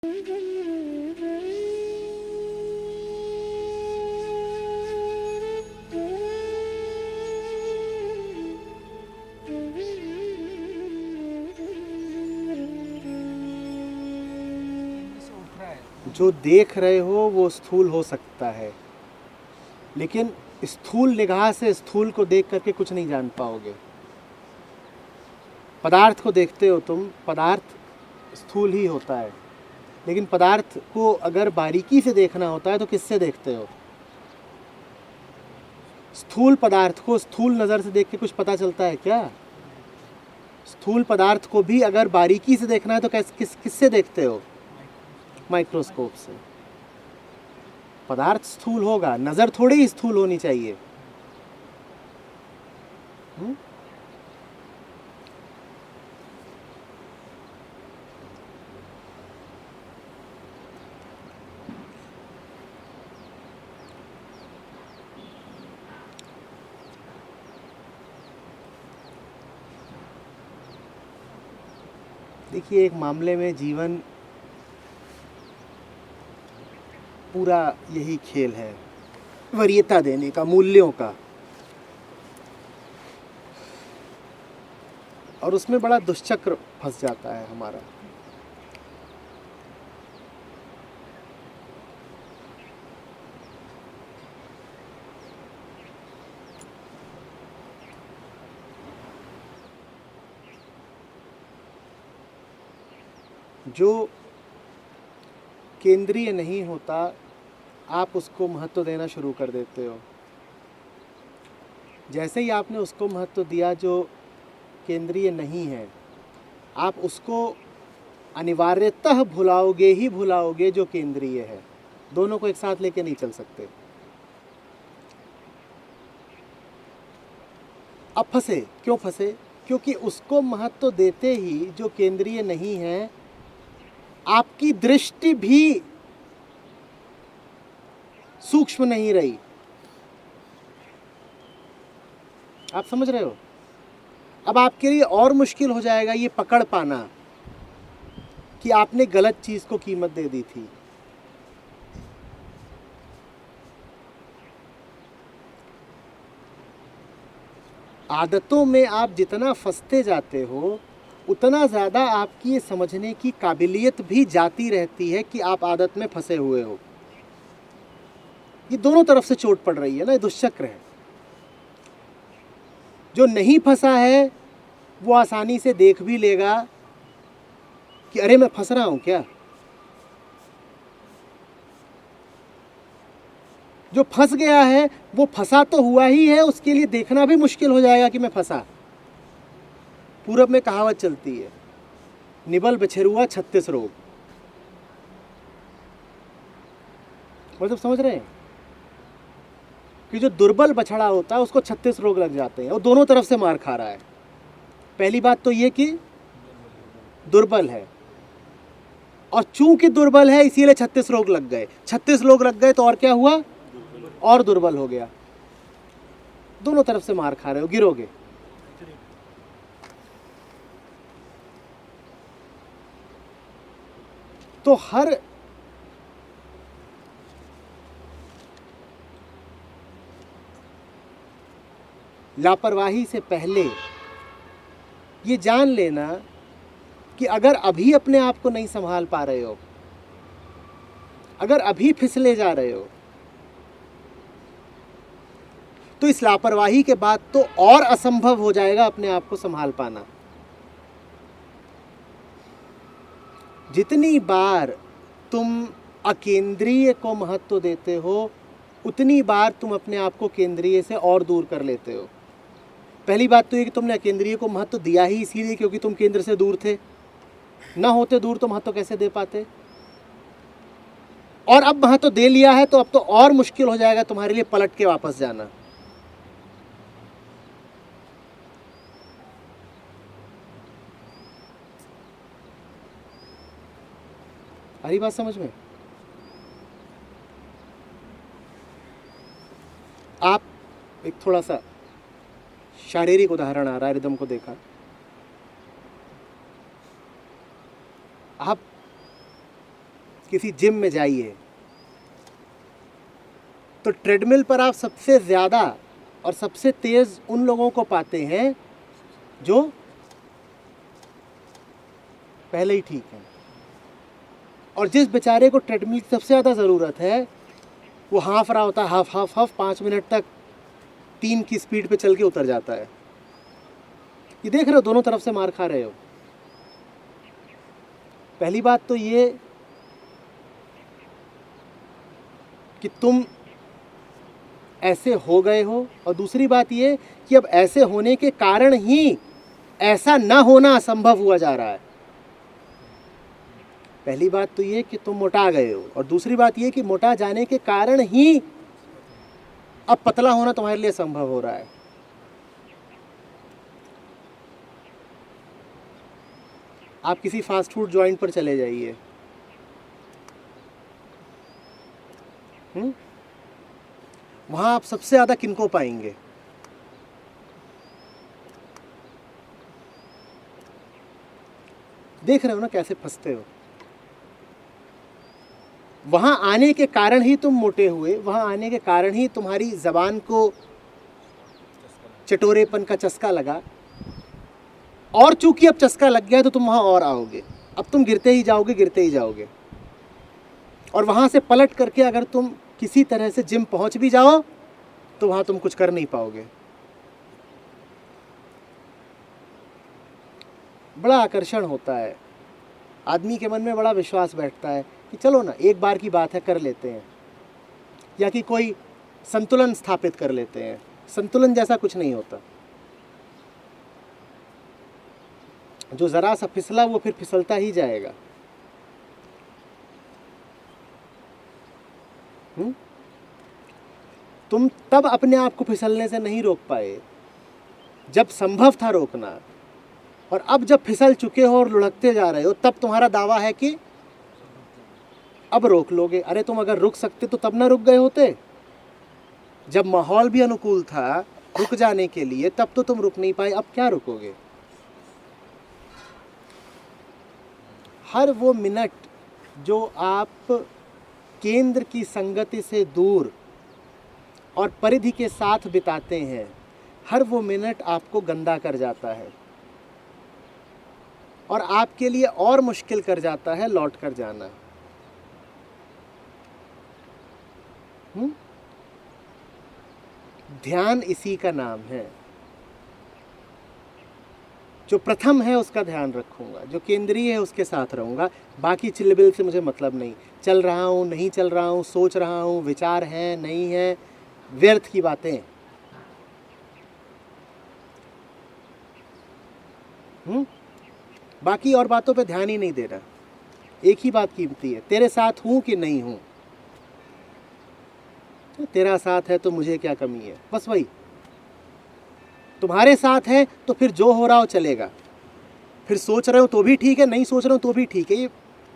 जो देख रहे हो वो स्थूल हो सकता है, लेकिन स्थूल निगाह से स्थूल को देख करके कुछ नहीं जान पाओगे। पदार्थ को देखते हो तुम, पदार्थ स्थूल ही होता है, लेकिन पदार्थ को अगर बारीकी से देखना होता है तो किससे देखते हो? स्थूल पदार्थ को स्थूल नज़र से देख के कुछ पता चलता है क्या? स्थूल पदार्थ को भी अगर बारीकी से देखना है तो किससे देखते हो? माइक्रोस्कोप से। पदार्थ स्थूल होगा, नज़र थोड़ी ही स्थूल होनी चाहिए। देखिए, एक मामले में जीवन पूरा यही खेल है, वरीयता देने का, मूल्यों का, और उसमें बड़ा दुष्चक्र फंस जाता है हमारा। जो केंद्रीय नहीं होता आप उसको महत्व देना शुरू कर देते हो। जैसे ही आपने उसको महत्व दिया जो केंद्रीय नहीं है, आप उसको अनिवार्यतः भुलाओगे ही भुलाओगे जो केंद्रीय है। दोनों को एक साथ लेके नहीं चल सकते। अब फंसे, क्यों फंसे? क्योंकि उसको महत्व देते ही जो केंद्रीय नहीं है, आपकी दृष्टि भी सूक्ष्म नहीं रही। आप समझ रहे हो? अब आपके लिए और मुश्किल हो जाएगा ये पकड़ पाना कि आपने गलत चीज को कीमत दे दी थी। आदतों में आप जितना फंसते जाते हो उतना ज़्यादा आपकी ये समझने की काबिलियत भी जाती रहती है कि आप आदत में फंसे हुए हो। ये दोनों तरफ से चोट पड़ रही है ना, ये दुष्चक्र है। जो नहीं फंसा है वो आसानी से देख भी लेगा कि अरे मैं फंस रहा हूं क्या। जो फंस गया है वो फंसा तो हुआ ही है, उसके लिए देखना भी मुश्किल हो जाएगा कि मैं फंसा। पूरब में कहावत चलती है, निबल बछरुआ 36 रोग। मतलब समझ रहे हैं कि जो दुर्बल बछड़ा होता है उसको 36 रोग लग जाते हैं और दोनों तरफ से मार खा रहा है। पहली बात तो ये कि दुर्बल है, और चूंकि दुर्बल है इसीलिए 36 रोग लग गए। 36 रोग लग गए तो और क्या हुआ? और दुर्बल हो गया। दोनों तरफ से मार खा रहे हो, गिरोगे। तो हर लापरवाही से पहले ये जान लेना कि अगर अभी अपने आप को नहीं संभाल पा रहे हो, अगर अभी फिसले जा रहे हो, तो इस लापरवाही के बाद तो और असंभव हो जाएगा अपने आप को संभाल पाना। जितनी बार तुम अकेंद्रीय को महत्व देते हो उतनी बार तुम अपने आप को केंद्रीय से और दूर कर लेते हो। पहली बात तो ये कि तुमने अकेंद्रीय को महत्व दिया ही इसीलिए क्योंकि तुम केंद्र से दूर थे। ना होते दूर तो महत्व कैसे दे पाते? और अब महत्व दे लिया है तो अब तो और मुश्किल हो जाएगा तुम्हारे लिए पलट के वापस जाना। आ रही बात समझ में? आप एक थोड़ा सा शारीरिक उदाहरण आ रहा है, रिदम को देखा। आप किसी जिम में जाइए, तो ट्रेडमिल पर आप सबसे ज़्यादा और सबसे तेज़ उन लोगों को पाते हैं जो पहले ही ठीक हैं, और जिस बेचारे को ट्रेडमिल की सबसे ज़्यादा ज़रूरत है वो हाँफ रहा होता है, हाफ हाफ हाफ 5 मिनट तक 3 की स्पीड पे चल के उतर जाता है। ये देख रहे हो, दोनों तरफ से मार खा रहे हो। पहली बात तो ये कि तुम ऐसे हो गए हो, और दूसरी बात ये कि अब ऐसे होने के कारण ही ऐसा ना होना असंभव हुआ जा रहा है। पहली बात तो ये कि तुम मोटा गए हो, और दूसरी बात ये कि मोटा जाने के कारण ही अब पतला होना तुम्हारे लिए संभव हो रहा है। आप किसी फास्ट फूड जॉइंट पर चले जाइए, वहां आप सबसे ज्यादा किनको पाएंगे? देख रहे हो ना कैसे फंसते हो। वहां आने के कारण ही तुम मोटे हुए, वहां आने के कारण ही तुम्हारी जबान को चटोरेपन का चस्का लगा, और चूंकि अब चस्का लग गया तो तुम वहां और आओगे। अब तुम गिरते ही जाओगे, गिरते ही जाओगे, और वहां से पलट करके अगर तुम किसी तरह से जिम पहुंच भी जाओ तो वहां तुम कुछ कर नहीं पाओगे। बड़ा आकर्षण होता है, आदमी के मन में बड़ा विश्वास बैठता है कि चलो ना, एक बार की बात है, कर लेते हैं, या कि कोई संतुलन स्थापित कर लेते हैं। संतुलन जैसा कुछ नहीं होता। जो जरा सा फिसला वो फिर फिसलता ही जाएगा। तुम तब अपने आप को फिसलने से नहीं रोक पाए जब संभव था रोकना, और अब जब फिसल चुके हो और लुढ़कते जा रहे हो तब तुम्हारा दावा है कि अब रोक लोगे। अरे तुम अगर रुक सकते तो तब ना रुक गए होते? जब माहौल भी अनुकूल था रुक जाने के लिए, तब तो तुम रुक नहीं पाए, अब क्या रुकोगे? हर वो मिनट जो आप केंद्र की संगति से दूर और परिधि के साथ बिताते हैं, हर वो मिनट आपको गंदा कर जाता है और आपके लिए और मुश्किल कर जाता है लौट कर जाना। ध्यान इसी का नाम है। जो प्रथम है उसका ध्यान रखूंगा, जो केंद्रीय है उसके साथ रहूंगा, बाकी चिल्लबिल से मुझे मतलब नहीं। चल रहा हूँ, नहीं चल रहा हूँ, सोच रहा हूँ, विचार है, नहीं है, व्यर्थ की बातें। बाकी और बातों पे ध्यान ही नहीं देना। एक ही बात कीमती है, तेरे साथ हूं कि नहीं हूं। तेरा साथ है तो मुझे क्या कमी है, बस वही। तुम्हारे साथ है तो फिर जो हो रहा हो चलेगा, फिर सोच रहे हो तो भी ठीक है, नहीं सोच रहे हो तो भी ठीक है। ये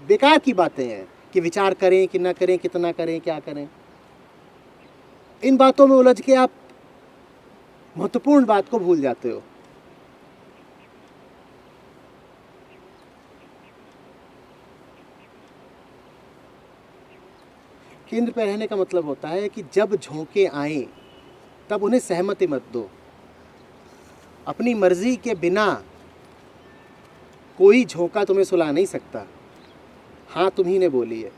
बेकार की बातें हैं कि विचार करें कि ना करें, कितना करें, क्या करें। इन बातों में उलझ के आप महत्वपूर्ण बात को भूल जाते हो। केंद्र पर रहने का मतलब होता है कि जब झोंके आए तब उन्हें सहमति मत दो। अपनी मर्जी के बिना कोई झोंका तुम्हें सुला नहीं सकता। हाँ तुम्ही ने बोली है।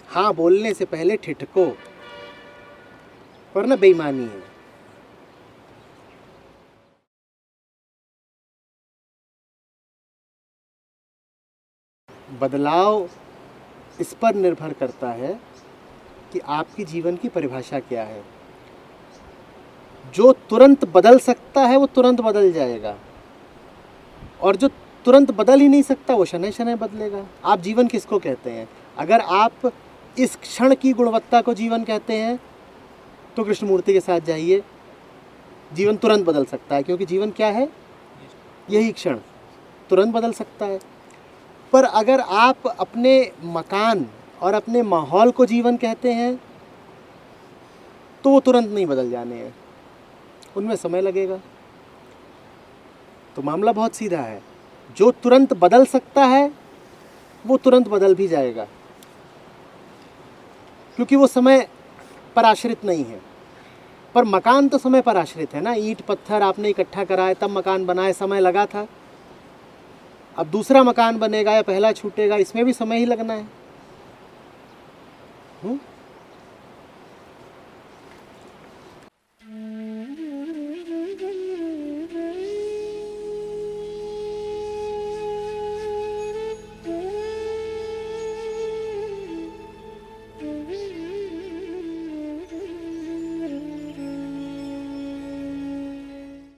हाँ बोलने से पहले ठिठको, वरना बेईमानी है। बदलाव इस पर निर्भर करता है कि आपकी जीवन की परिभाषा क्या है। जो तुरंत बदल सकता है वो तुरंत बदल जाएगा, और जो तुरंत बदल ही नहीं सकता वो शनै शनै बदलेगा। आप जीवन किसको कहते हैं? अगर आप इस क्षण की गुणवत्ता को जीवन कहते हैं तो कृष्णमूर्ति के साथ जाइए। जीवन तुरंत बदल सकता है, क्योंकि जीवन क्या है? यही क्षण तुरंत बदल सकता है। पर अगर आप अपने मकान और अपने माहौल को जीवन कहते हैं तो वो तुरंत नहीं बदल जाने हैं, उनमें समय लगेगा। तो मामला बहुत सीधा है, जो तुरंत बदल सकता है वो तुरंत बदल भी जाएगा, क्योंकि वो समय पर आश्रित नहीं है। पर मकान तो समय पर आश्रित है ना, ईंट पत्थर आपने इकट्ठा कराए तब मकान बनाए, समय लगा था। अब दूसरा मकान बनेगा या पहला छूटेगा, इसमें भी समय ही लगना है।